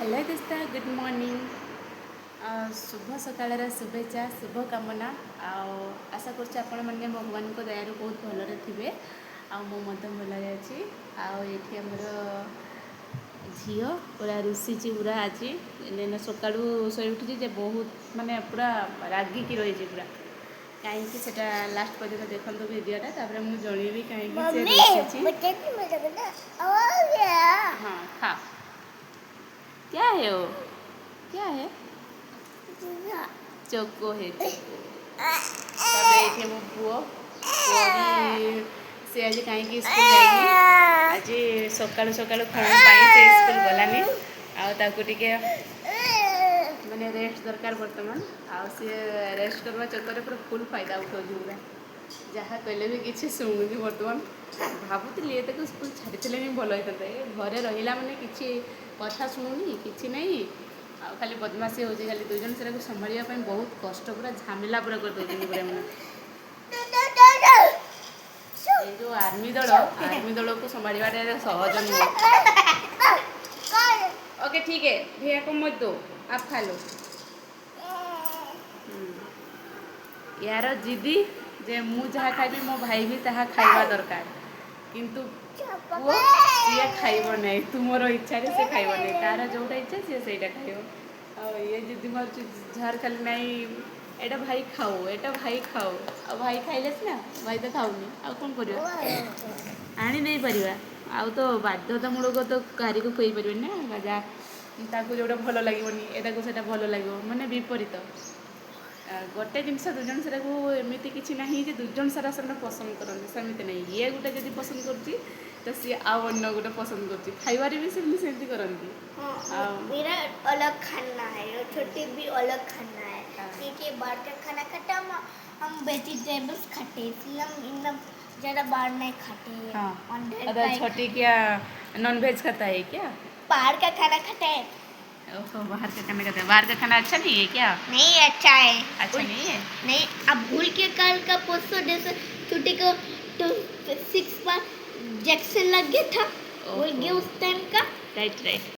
hello दोस्त good morning शुभ सकाळ शुभेच्छा शुभ कामना आशा कर भगवान को दयारू बहुत भलरे थे भल अच्छी आठी आमर झी पूरा रुषि पूरा आज सका शोई उठी बहुत माने पूरा रागिकी रही पूरा कहीं सेटा लास्ट पर्यटन देखो भिडियोटा मुझे जनइबी कहीं हाँ खा क्या है वो क्या है चोको है चोको मो पुओ सी आज कहीं स्कूल जाइए आज सका सका खाने से स्कूल गलानी आके मैंने रेस्ट दरकार बर्तमान सी रेस्ट करवा चक्कर पूरा फुल फायदा उठाऊँ पूरा जहाँ कहले भी किसी शुणुनी बर्तमान भावुली ये स्कूल छाड़ी भल होता है घरे रहा मैंने किसी कथा शुणुनी कि नहीं खाली बदमाशी हो खाली दुई जन से संभाल बहुत कष्ट पूरा झमेला पूरा कर दे पूरा मैंने जो आर्मी दल को संभाल सहज नुह ओके ठीक है भैया को मत दो आप खा लो यार जिदी जे मु जहाँ खाइबी मो भाई भी ताहा खाइबा दरकार किंतु वो सी खाइब नहीं तुमर इच्छा से खाइब नहीं तार जोटा इच्छा सी से खाइब ये जिदी मार झार खाली नहीं एटा भाई खाओ एटा भाई खाओ आ भाई खाइले ना भाई तो खाऊनी आ कौन कर आनी नहीं पारिबा आ तो बाध्यतामूलक तो कारी को खुई पारे ना जा जोटा भल लगे एटा से भल लगे माने विपरीत गोटे जिनस दुजन सारा को एमती किसी ना जे दुजन सारा से पसंद करते सेमती नहीं ये गोटे जब पसंद कर तो सी आउ अन्न गोटे पसंद कर खाइबारे भी सेमती करती मेरा अलग खाना है छोटे भी अलग खाना है क्योंकि बाहर का खाना खाता हम वेजिटेबल्स खाते इसलिए हम इतना ज़्यादा बाहर नहीं खाते हाँ छोटी क्या नॉन वेज खाता है क्या बाहर का खाना खाता है ओहो बाहर का खाना खाता है बाहर का खाना अच्छा नहीं है क्या नहीं अच्छा है अच्छा नहीं है नहीं अब भूल के कल का पोस्टर जैसे छोटे को तो 6 बार जैक्सन लग गया था भूल गया उस टाइम का राइट